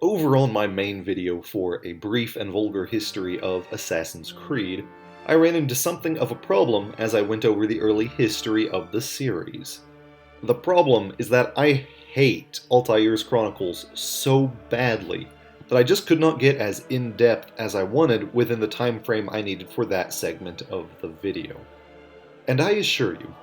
Over on my main video for a brief and vulgar history of Assassin's Creed, I ran into something of a problem as I went over the early history of the series. The problem is that I hate Altair's Chronicles so badly that I just could not get as in-depth as I wanted within the time frame I needed for that segment of the video. And I assure you,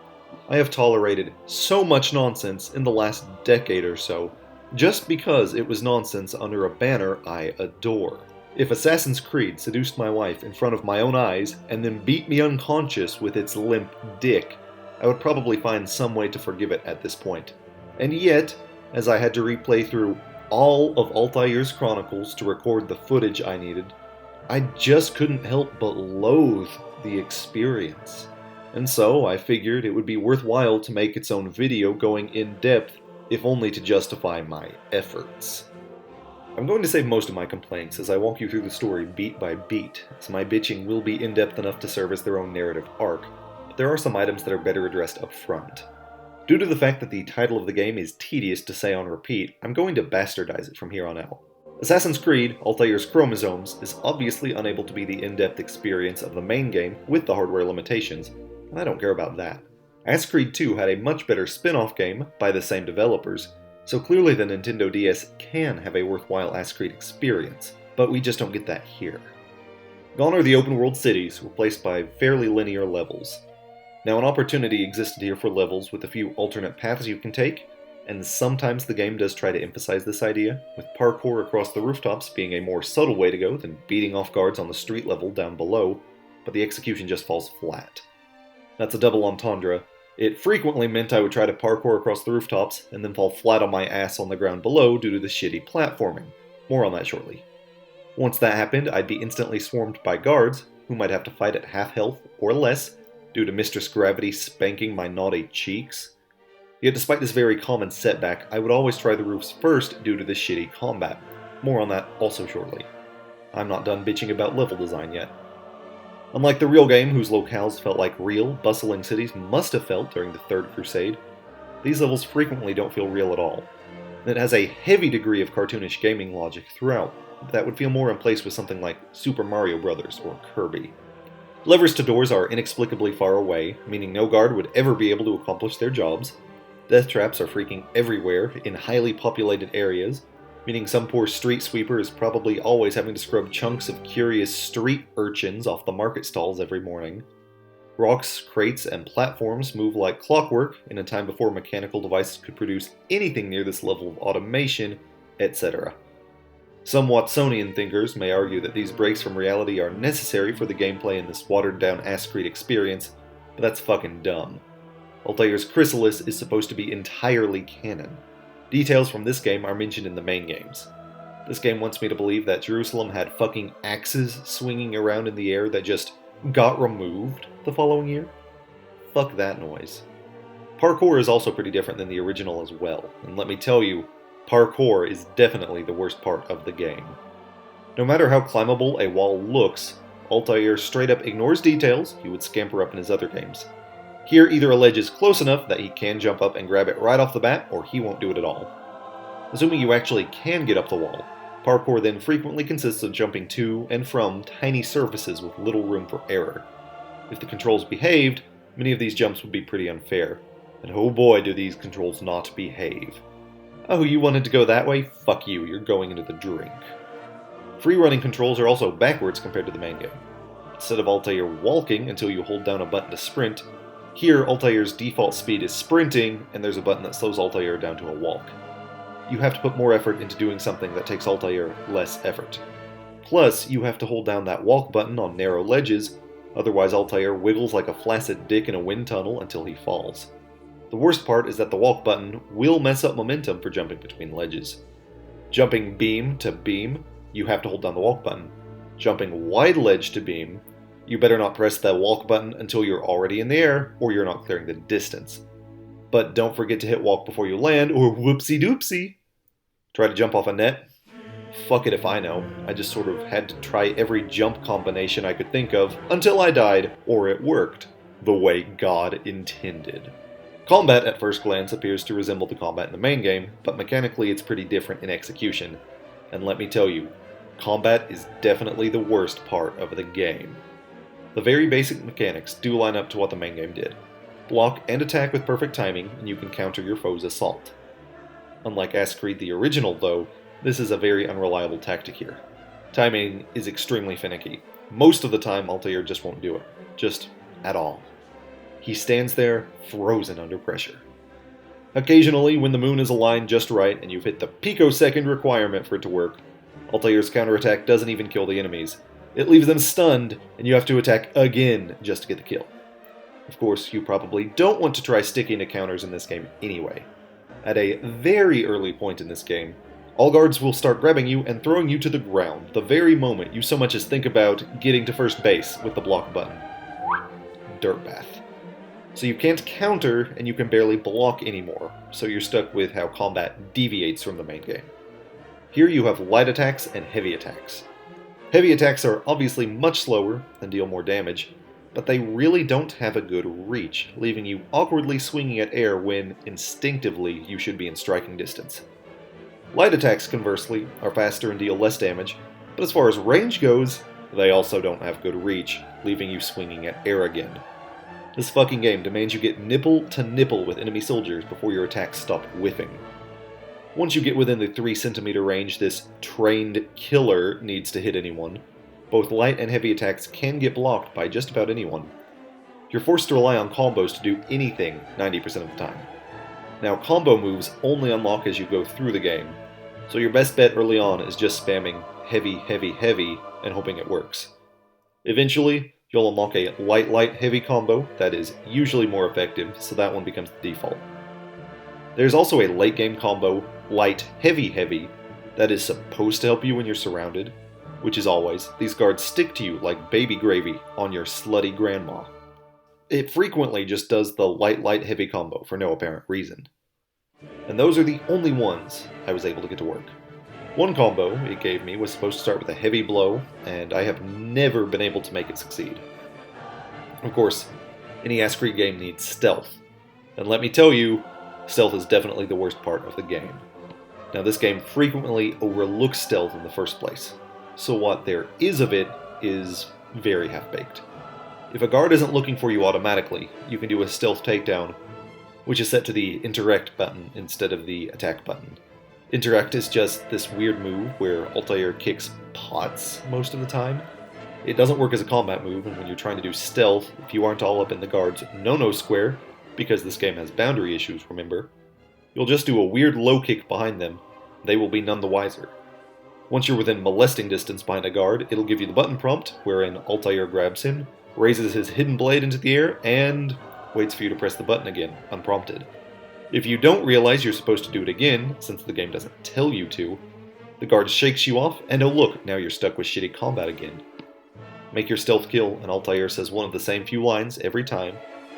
I have tolerated so much nonsense in the last decade or so just because it was nonsense under a banner I adore. If Assassin's Creed seduced my wife in front of my own eyes and then beat me unconscious with its limp dick, I would probably find some way to forgive it at this point. And yet, as I had to replay through all of Altair's Chronicles to record the footage I needed, I just couldn't help but loathe the experience. And so I figured it would be worthwhile to make its own video going in depth, if only to justify my efforts. I'm going to save most of my complaints as I walk you through the story beat by beat, as my bitching will be in-depth enough to serve as their own narrative arc, but there are some items that are better addressed up front. Due to the fact that the title of the game is tedious to say on repeat, I'm going to bastardize it from here on out. Assassin's Creed, Altair's Chromosomes, is obviously unable to be the in-depth experience of the main game with the hardware limitations, and I don't care about that. Assassin's Creed 2 had a much better spin-off game by the same developers, so clearly the Nintendo DS can have a worthwhile Assassin's Creed experience, but we just don't get that here. Gone are the open-world cities, replaced by fairly linear levels. Now, an opportunity existed here for levels with a few alternate paths you can take, and sometimes the game does try to emphasize this idea, with parkour across the rooftops being a more subtle way to go than beating off guards on the street level down below, but the execution just falls flat. That's a double entendre. It frequently meant I would try to parkour across the rooftops and then fall flat on my ass on the ground below due to the shitty platforming. More on that shortly. Once that happened, I'd be instantly swarmed by guards, whom I'd have to fight at half health or less, due to Mistress Gravity spanking my naughty cheeks. Yet despite this very common setback, I would always try the roofs first due to the shitty combat. More on that also shortly. I'm not done bitching about level design yet. Unlike the real game, whose locales felt like real, bustling cities must have felt during the Third Crusade, these levels frequently don't feel real at all. It has a heavy degree of cartoonish gaming logic throughout, that would feel more in place with something like Super Mario Bros. Or Kirby. Levers to doors are inexplicably far away, meaning no guard would ever be able to accomplish their jobs. Death traps are freaking everywhere in highly populated areas, meaning some poor street sweeper is probably always having to scrub chunks of curious street urchins off the market stalls every morning. Rocks, crates, and platforms move like clockwork in a time before mechanical devices could produce anything near this level of automation, etc. Some Watsonian thinkers may argue that these breaks from reality are necessary for the gameplay in this watered-down Assassin's Creed experience, but that's fucking dumb. Altair's Chrysalis is supposed to be entirely canon. Details from this game are mentioned in the main games. This game wants me to believe that Jerusalem had fucking axes swinging around in the air that just got removed the following year? Fuck that noise. Parkour is also pretty different than the original as well, and let me tell you, parkour is definitely the worst part of the game. No matter how climbable a wall looks, Altair straight up ignores details he would scamper up in his other games. Here, either a ledge is close enough that he can jump up and grab it right off the bat, or he won't do it at all. Assuming you actually can get up the wall, parkour then frequently consists of jumping to and from tiny surfaces with little room for error. If the controls behaved, many of these jumps would be pretty unfair. And oh boy do these controls not behave. Oh, you wanted to go that way? Fuck you, you're going into the drink. Free-running controls are also backwards compared to the main game. Instead of Altair walking until you hold down a button to sprint, here, Altair's default speed is sprinting, and there's a button that slows Altair down to a walk. You have to put more effort into doing something that takes Altair less effort. Plus, you have to hold down that walk button on narrow ledges, otherwise Altair wiggles like a flaccid dick in a wind tunnel until he falls. The worst part is that the walk button will mess up momentum for jumping between ledges. Jumping beam to beam, you have to hold down the walk button. Jumping wide ledge to beam, you better not press the walk button until you're already in the air, or you're not clearing the distance. But don't forget to hit walk before you land, or whoopsie doopsie. Try to jump off a net? Fuck it if I know. I just sort of had to try every jump combination I could think of until I died, or it worked. The way God intended. Combat at first glance appears to resemble the combat in the main game, but mechanically it's pretty different in execution. And let me tell you, combat is definitely the worst part of the game. The very basic mechanics do line up to what the main game did. Block and attack with perfect timing, and you can counter your foe's assault. Unlike AC Creed the original, though, this is a very unreliable tactic here. Timing is extremely finicky. Most of the time, Altair just won't do it. Just at all. He stands there, frozen under pressure. Occasionally, when the moon is aligned just right and you've hit the picosecond requirement for it to work, Altair's counterattack doesn't even kill the enemies. It leaves them stunned, and you have to attack again just to get the kill. Of course, you probably don't want to try sticking to counters in this game anyway. At a very early point in this game, all guards will start grabbing you and throwing you to the ground the very moment you so much as think about getting to first base with the block button. Dirtbath. So you can't counter, and you can barely block anymore, so you're stuck with how combat deviates from the main game. Here you have light attacks and heavy attacks. Heavy attacks are obviously much slower and deal more damage, but they really don't have a good reach, leaving you awkwardly swinging at air when, instinctively, you should be in striking distance. Light attacks, conversely, are faster and deal less damage, but as far as range goes, they also don't have good reach, leaving you swinging at air again. This fucking game demands you get nipple to nipple with enemy soldiers before your attacks stop whiffing. Once you get within the 3 centimeter range this trained killer needs to hit anyone, both light and heavy attacks can get blocked by just about anyone. You're forced to rely on combos to do anything 90% of the time. Now, combo moves only unlock as you go through the game, so your best bet early on is just spamming heavy, heavy, heavy and hoping it works. Eventually, you'll unlock a light, light, heavy combo that is usually more effective, so that one becomes the default. There's also a late game combo, light, heavy, heavy, that is supposed to help you when you're surrounded, which is always, these guards stick to you like baby gravy on your slutty grandma. It frequently just does the light, light, heavy combo for no apparent reason. And those are the only ones I was able to get to work. One combo it gave me was supposed to start with a heavy blow, and I have never been able to make it succeed. Of course, any AC Creed game needs stealth, and let me tell you, stealth is definitely the worst part of the game. Now, this game frequently overlooks stealth in the first place, so what there is of it is very half-baked. If a guard isn't looking for you automatically, you can do a stealth takedown, which is set to the interact button instead of the attack button. Interact is just this weird move where Altair kicks pots most of the time. It doesn't work as a combat move, and when you're trying to do stealth, if you aren't all up in the guard's no-no square, because this game has boundary issues, remember, you'll just do a weird low kick behind them. They will be none the wiser. Once you're within molesting distance behind a guard, it'll give you the button prompt, wherein Altair grabs him, raises his hidden blade into the air, and waits for you to press the button again, unprompted. If you don't realize you're supposed to do it again, since the game doesn't tell you to, the guard shakes you off, and oh look, now you're stuck with shitty combat again. Make your stealth kill, and Altair says one of the same few lines every time,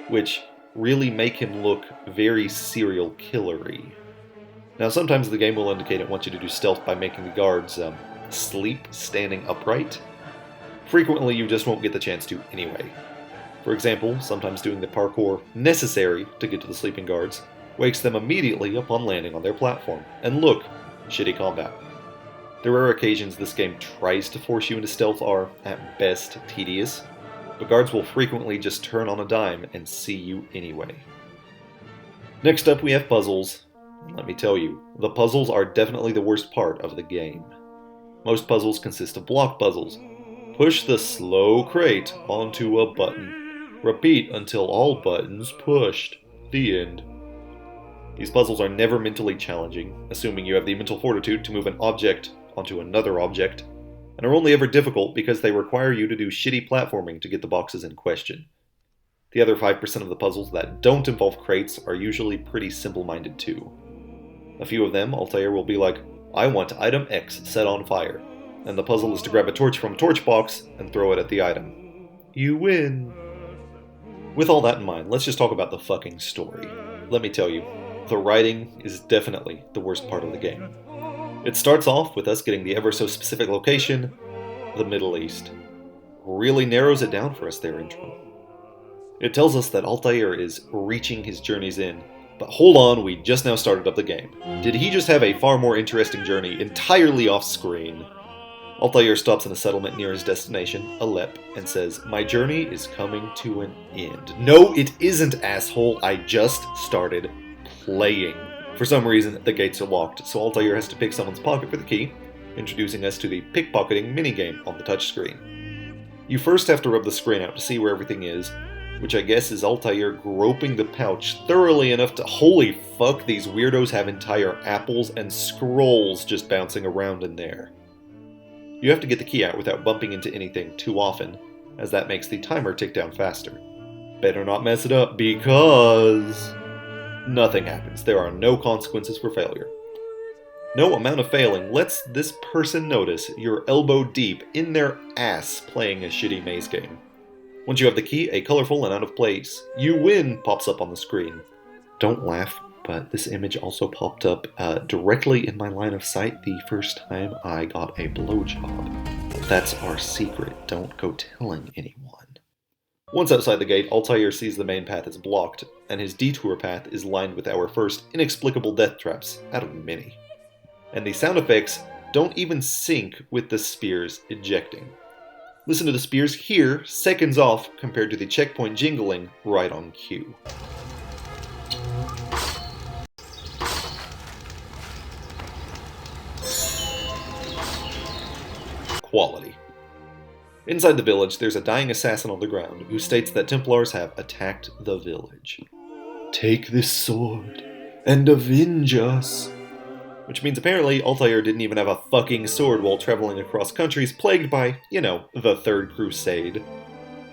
which really make him look very serial killery. Now, sometimes the game will indicate it wants you to do stealth by making the guards sleep standing upright. Frequently, you just won't get the chance to anyway. For example, sometimes doing the parkour necessary to get to the sleeping guards wakes them immediately upon landing on their platform. And look, shitty combat. The rare occasions this game tries to force you into stealth are, at best, tedious, but guards will frequently just turn on a dime and see you anyway. Next up we have puzzles, and let me tell you, the puzzles are definitely the worst part of the game. Most puzzles consist of block puzzles. Push the slow crate onto a button. Repeat until all buttons pushed. The end. These puzzles are never mentally challenging, assuming you have the mental fortitude to move an object onto another object, and are only ever difficult because they require you to do shitty platforming to get the boxes in question. The other 5% of the puzzles that don't involve crates are usually pretty simple-minded too. A few of them, Altair will be like, I want item X set on fire, and the puzzle is to grab a torch from a torch box and throw it at the item. You win! With all that in mind, let's just talk about the fucking story. Let me tell you, the writing is definitely the worst part of the game. It starts off with us getting the ever-so-specific location, the Middle East. Really narrows it down for us there, intro. It tells us that Altair is reaching his journey's end, But hold on, we just now started up the game. Did he just have a far more interesting journey entirely off screen? Altair stops in a settlement near his destination, Alep, and says, "My journey is coming to an end." No, it isn't, asshole. I just started playing. For some reason, the gates are locked, so Altair has to pick someone's pocket for the key, introducing us to the pickpocketing minigame on the touchscreen. You first have to rub the screen out to see where everything is, which I guess is Altair groping the pouch thoroughly enough to— holy fuck, these weirdos have entire apples and scrolls just bouncing around in there. You have to get the key out without bumping into anything too often, as that makes the timer tick down faster. Better not mess it up, because nothing happens. There are no consequences for failure. No amount of failing lets this person notice you're elbow deep in their ass playing a shitty maze game. Once you have the key, a colorful and out of place "You win" pops up on the screen. Don't laugh, but this image also popped up directly in my line of sight the first time I got a blowjob. That's our secret. Don't go telling anyone. Once outside the gate, Altair sees the main path is blocked, and his detour path is lined with our first inexplicable death traps out of many. And the sound effects don't even sync with the spears ejecting. Listen to the spears here, seconds off, compared to the checkpoint jingling right on cue. Quality. Inside the village, there's a dying assassin on the ground who states that Templars have attacked the village. "Take this sword and avenge us." Which means apparently Altair didn't even have a fucking sword while traveling across countries plagued by, the Third Crusade.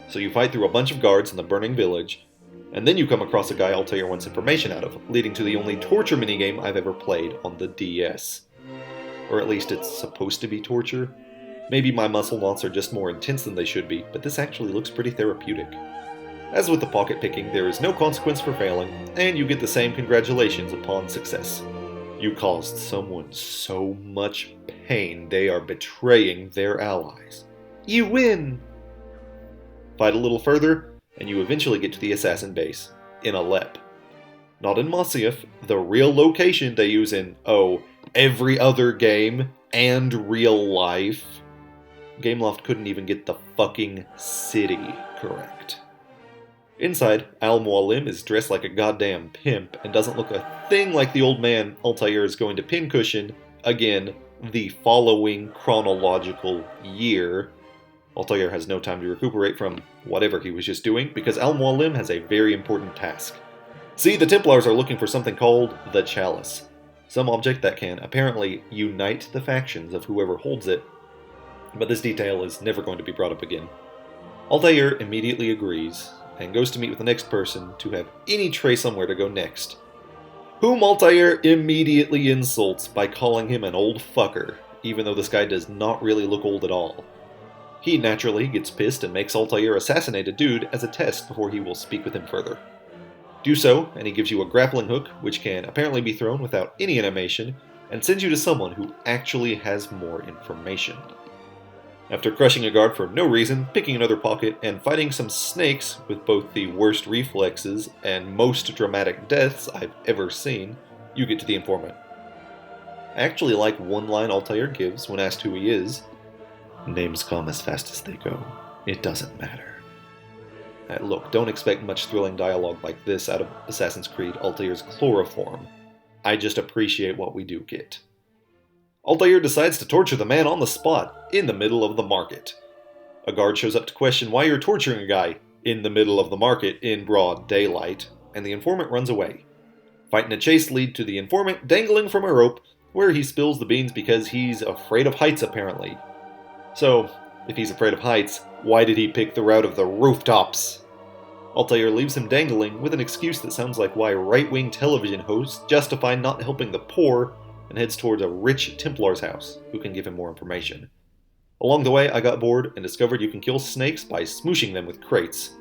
So you fight through a bunch of guards in the burning village, and then you come across a guy Altair wants information out of, leading to the only torture minigame I've ever played on the DS. Or at least it's supposed to be torture. Maybe my muscle knots are just more intense than they should be, but this actually looks pretty therapeutic. As with the pocket picking, there is no consequence for failing, and you get the same congratulations upon success. You caused someone so much pain, they are betraying their allies. You win! Fight a little further, and you eventually get to the assassin base, in Alep. Not in Masyaf, the real location they use in, every other game and real life. Gameloft couldn't even get the fucking city correct. Inside, Al-Mualim is dressed like a goddamn pimp and doesn't look a thing like the old man Altair is going to pincushion, again, the following chronological year. Altair has no time to recuperate from whatever he was just doing, because Al-Mualim has a very important task. See, the Templars are looking for something called the chalice. Some object that can apparently unite the factions of whoever holds it, but this detail is never going to be brought up again. Altair immediately agrees, and goes to meet with the next person to have any trace on where to go next, whom Altair immediately insults by calling him an old fucker, even though this guy does not really look old at all. He naturally gets pissed and makes Altair assassinate a dude as a test before he will speak with him further. Do so, and he gives you a grappling hook, which can apparently be thrown without any animation, and sends you to someone who actually has more information. After crushing a guard for no reason, picking another pocket, and fighting some snakes with both the worst reflexes and most dramatic deaths I've ever seen, you get to the informant. I actually like one line Altair gives when asked who he is. "Names come as fast as they go. It doesn't matter." Look, don't expect much thrilling dialogue like this out of Assassin's Creed Altair's chloroform. I just appreciate what we do get. Altair decides to torture the man on the spot, in the middle of the market. A guard shows up to question why you're torturing a guy in the middle of the market in broad daylight, and the informant runs away. Fight and a chase lead to the informant dangling from a rope, where he spills the beans because he's afraid of heights apparently. So, if he's afraid of heights, why did he pick the route of the rooftops? Altair leaves him dangling with an excuse that sounds like why right-wing television hosts justify not helping the poor, and heads towards a rich Templar's house, who can give him more information. Along the way, I got bored and discovered you can kill snakes by smooshing them with crates.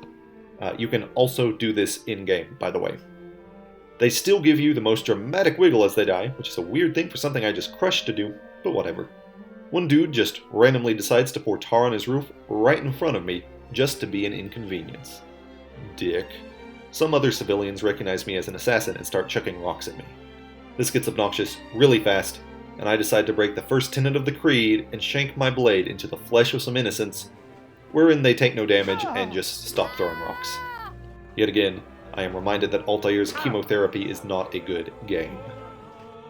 You can also do this in-game, by the way. They still give you the most dramatic wiggle as they die, which is a weird thing for something I just crushed to do, but whatever. One dude just randomly decides to pour tar on his roof right in front of me, just to be an inconvenience. Dick. some other civilians recognize me as an assassin and start chucking rocks at me. This gets obnoxious really fast, and I decide to break the first tenet of the creed and shank my blade into the flesh of some innocents, wherein they take no damage and just stop throwing rocks. Yet again, I am reminded that Altair's chemotherapy is not a good game.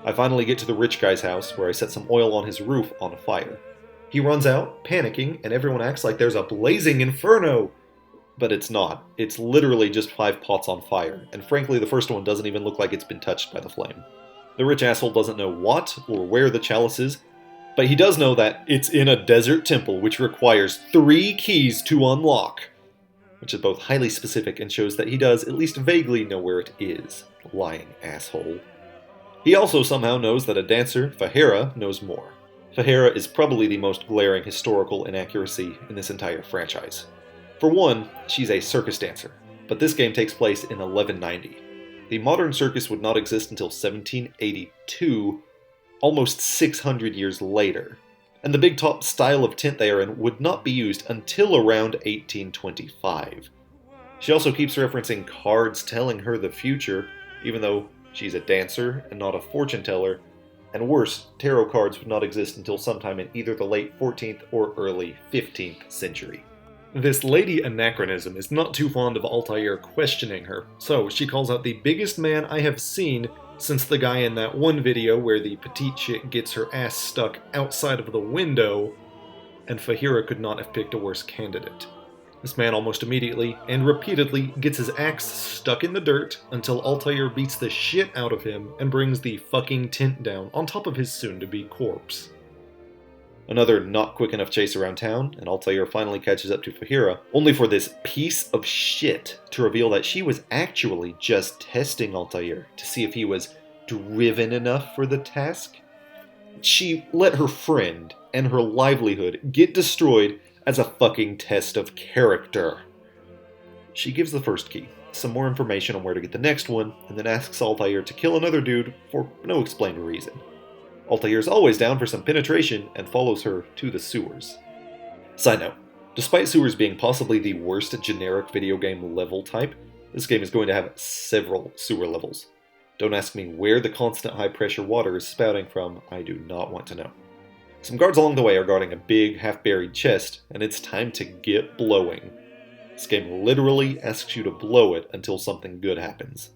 I finally get to the rich guy's house, where I set some oil on his roof on fire. He runs out, panicking, and everyone acts like there's a blazing inferno! But it's not. It's literally just 5 pots on fire, and frankly the first one doesn't even look like it's been touched by the flame. The rich asshole doesn't know what or where the chalice is, but he does know that it's in a desert temple which requires 3 keys to unlock, which is both highly specific and shows that he does at least vaguely know where it is. Lying asshole. He also somehow knows that a dancer, Fahera, knows more. Fahera is probably the most glaring historical inaccuracy in this entire franchise. For one, she's a circus dancer, but this game takes place in 1190. The modern circus would not exist until 1782, almost 600 years later. And the big top style of tent they are in would not be used until around 1825. She also keeps referencing cards telling her the future, even though she's a dancer and not a fortune teller, and worse, tarot cards would not exist until sometime in either the late 14th or early 15th century. This lady anachronism is not too fond of Altair questioning her, so she calls out the biggest man I have seen since the guy in that one video where the petite chick gets her ass stuck outside of the window, and Fahera could not have picked a worse candidate. This man almost immediately and repeatedly gets his axe stuck in the dirt until Altair beats the shit out of him and brings the fucking tent down on top of his soon-to-be corpse. Another not quick enough chase around town, and Altair finally catches up to Fahera, only for this piece of shit to reveal that she was actually just testing Altair to see if he was driven enough for the task. She let her friend and her livelihood get destroyed as a fucking test of character. She gives the first key, some more information on where to get the next one, and then asks Altair to kill another dude for no explained reason. Altair's always down for some penetration and follows her to the sewers. Side note, despite sewers being possibly the worst generic video game level type, this game is going to have several sewer levels. Don't ask me where the constant high pressure water is spouting from, I do not want to know. Some guards along the way are guarding a big, half-buried chest, and it's time to get blowing. This game literally asks you to blow it until something good happens.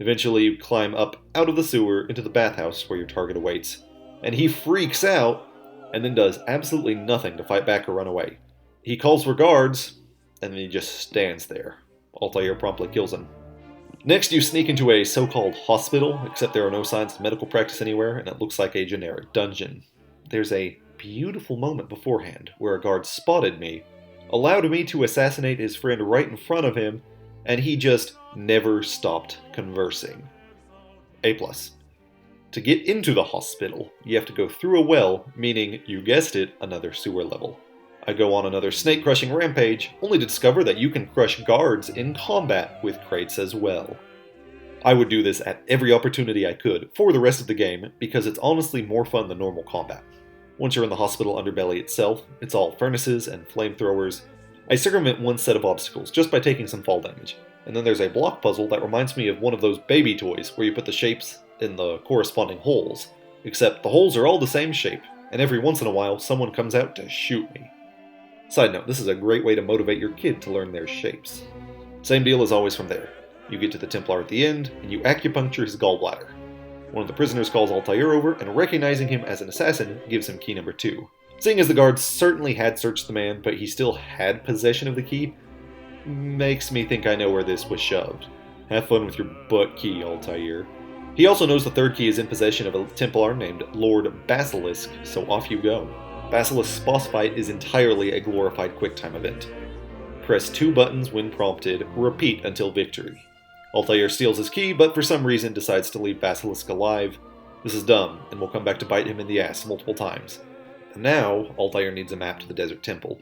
Eventually, you climb up out of the sewer into the bathhouse where your target awaits, and he freaks out, and then does absolutely nothing to fight back or run away. He calls for guards, and then he just stands there. Altair promptly kills him. Next, you sneak into a so-called hospital, except there are no signs of medical practice anywhere, and it looks like a generic dungeon. There's a beautiful moment beforehand where a guard spotted me, allowed me to assassinate his friend right in front of him, and he just never stopped conversing. A+. To get into the hospital, you have to go through a well, meaning, you guessed it, another sewer level. I go on another snake-crushing rampage, only to discover that you can crush guards in combat with crates as well. I would do this at every opportunity I could for the rest of the game, because it's honestly more fun than normal combat. Once you're in the hospital underbelly itself, it's all furnaces and flamethrowers. I circumvent one set of obstacles just by taking some fall damage, and then there's a block puzzle that reminds me of one of those baby toys where you put the shapes in the corresponding holes, except the holes are all the same shape, and every once in a while someone comes out to shoot me. Side note, this is a great way to motivate your kid to learn their shapes. Same deal as always from there. You get to the Templar at the end, and you acupuncture his gallbladder. One of the prisoners calls Altair over, and recognizing him as an assassin, gives him key number 2. Seeing as the guards certainly had searched the man, but he still had possession of the key, makes me think I know where this was shoved. Have fun with your butt key, Altair. He also knows the third key is in possession of a Templar named Lord Basilisk, so off you go. Basilisk's boss fight is entirely a glorified QuickTime event. Press 2 buttons when prompted, repeat until victory. Altair steals his key, but for some reason decides to leave Basilisk alive. This is dumb, and will come back to bite him in the ass multiple times. And now, Altair needs a map to the Desert Temple.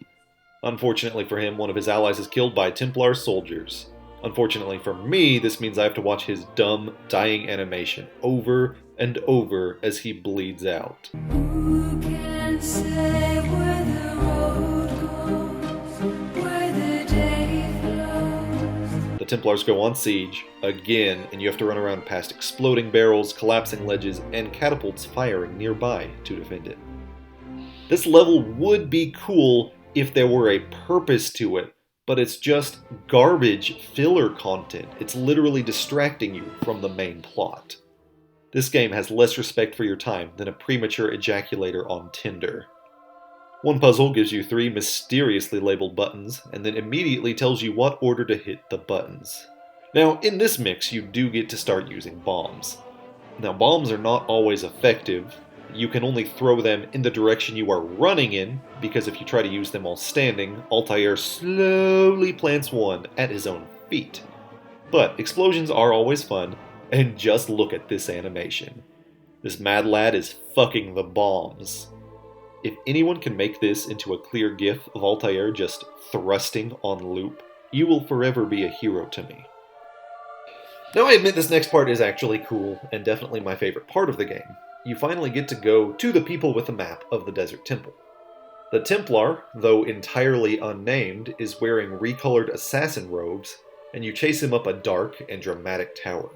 Unfortunately for him, one of his allies is killed by Templar soldiers. Unfortunately for me, this means I have to watch his dumb, dying animation over and over as he bleeds out. Who can say where the road goes, where the day flows? The Templars go on siege, again, and you have to run around past exploding barrels, collapsing ledges, and catapults firing nearby to defend it. This level would be cool if there were a purpose to it, but it's just garbage filler content. It's literally distracting you from the main plot. This game has less respect for your time than a premature ejaculator on Tinder. One puzzle gives you 3 mysteriously labeled buttons, and then immediately tells you what order to hit the buttons. Now, in this mix, you do get to start using bombs. Now, bombs are not always effective. You can only throw them in the direction you are running in, because if you try to use them while standing, Altair slowly plants one at his own feet. But explosions are always fun, and just look at this animation. This mad lad is fucking the bombs. If anyone can make this into a clear gif of Altair just thrusting on loop, you will forever be a hero to me. Now I admit this next part is actually cool, and definitely my favorite part of the game. You finally get to go to the people with the map of the Desert Temple. The Templar, though entirely unnamed, is wearing recolored assassin robes, and you chase him up a dark and dramatic tower.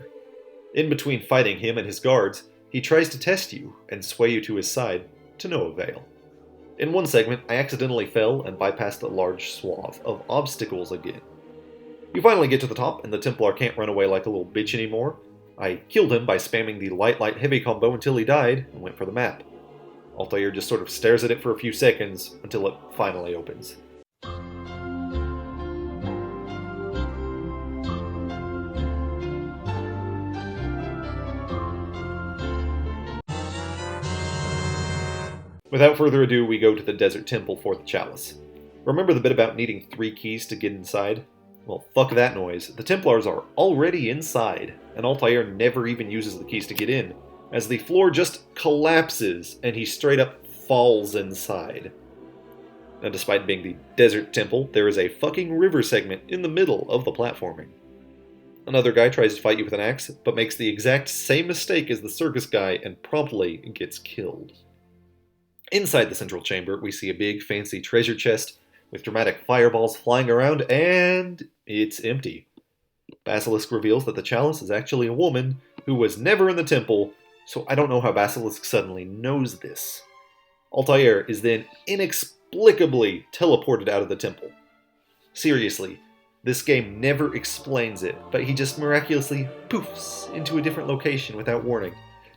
In between fighting him and his guards, he tries to test you and sway you to his side, to no avail. In one segment, I accidentally fell and bypassed a large swath of obstacles again. You finally get to the top, and the Templar can't run away like a little bitch anymore. I killed him by spamming the light-heavy combo until he died, and went for the map. Altair just sort of stares at it for a few seconds, until it finally opens. Without further ado, we go to the Desert Temple for the chalice. Remember the bit about needing 3 keys to get inside? Well, fuck that noise. The Templars are already inside, and Altair never even uses the keys to get in, as the floor just collapses and he straight up falls inside. Now, despite being the Desert Temple, there is a fucking river segment in the middle of the platforming. Another guy tries to fight you with an axe, but makes the exact same mistake as the circus guy and promptly gets killed. Inside the central chamber, we see a big, fancy treasure chest with dramatic fireballs flying around, and it's empty. Basilisk reveals that the chalice is actually a woman who was never in the temple, so I don't know how Basilisk suddenly knows this. Altair is then inexplicably teleported out of the temple. Seriously, this game never explains it, but he just miraculously poofs into a different location without warning.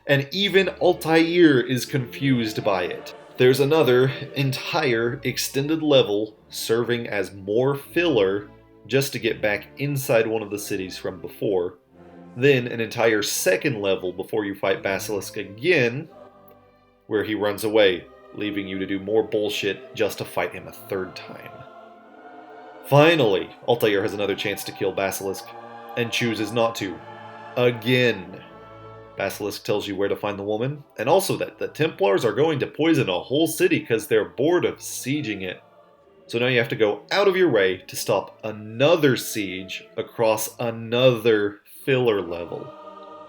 And even Altair is confused by it. There's another entire extended level serving as more filler just to get back inside one of the cities from before. Then an entire second level before you fight Basilisk again, where he runs away, leaving you to do more bullshit just to fight him a 3rd time. Finally, Altair has another chance to kill Basilisk, and chooses not to. Again. Basilisk tells you where to find the woman, and also that the Templars are going to poison a whole city because they're bored of sieging it. So now you have to go out of your way to stop another siege across another filler level.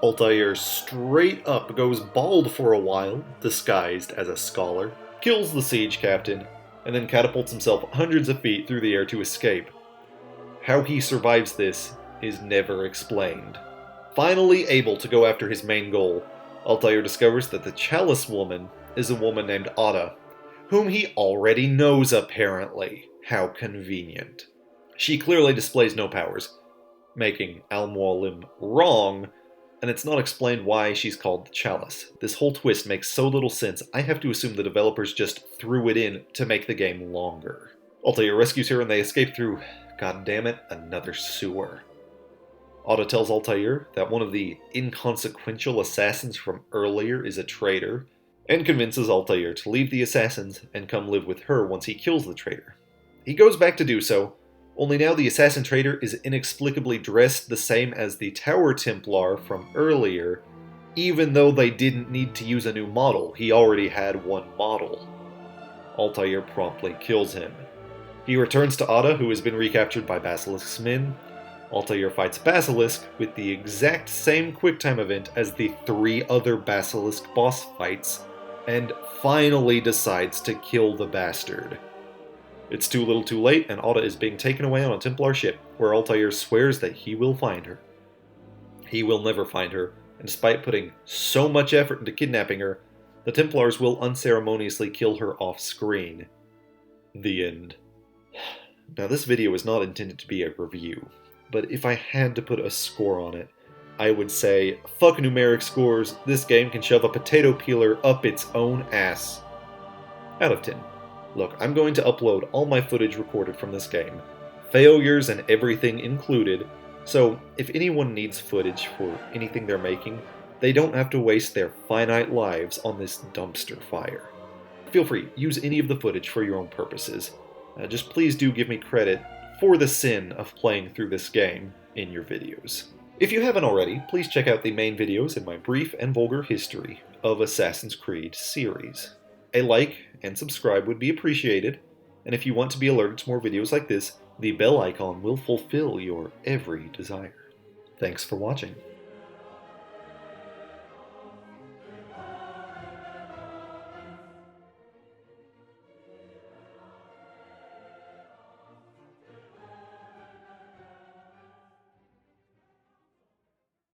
Altair straight up goes bald for a while, disguised as a scholar, kills the siege captain, and then catapults himself hundreds of feet through the air to escape. How he survives this is never explained. Finally able to go after his main goal, Altair discovers that the chalice woman is a woman named Ada, whom he already knows apparently. How convenient. She clearly displays no powers, making Al-Mualim wrong, and it's not explained why she's called the chalice. This whole twist makes so little sense, I have to assume the developers just threw it in to make the game longer. Altair rescues her and they escape through, goddammit, another sewer. Ada tells Altair that one of the inconsequential assassins from earlier is a traitor, and convinces Altair to leave the assassins and come live with her once he kills the traitor. He goes back to do so, only now the assassin traitor is inexplicably dressed the same as the Tower Templar from earlier, even though they didn't need to use a new model, he already had one model. Altair promptly kills him. He returns to Ada, who has been recaptured by Basilisk's men. Altair fights Basilisk with the exact same quicktime event as the 3 other Basilisk boss fights, and finally decides to kill the bastard. It's too little too late, and Ada is being taken away on a Templar ship, where Altair swears that he will find her. He will never find her, and despite putting so much effort into kidnapping her, the Templars will unceremoniously kill her off-screen. The end. Now, this video is not intended to be a review, but if I had to put a score on it, I would say, fuck numeric scores, this game can shove a potato peeler up its own ass. Out of 10. Look, I'm going to upload all my footage recorded from this game, failures and everything included, so if anyone needs footage for anything they're making, they don't have to waste their finite lives on this dumpster fire. Feel free, use any of the footage for your own purposes. Just please do give me credit for the sin of playing through this game in your videos. If you haven't already, please check out the main videos in my brief and vulgar history of Assassin's Creed series. A like and subscribe would be appreciated, and if you want to be alerted to more videos like this, the bell icon will fulfill your every desire. Thanks for watching.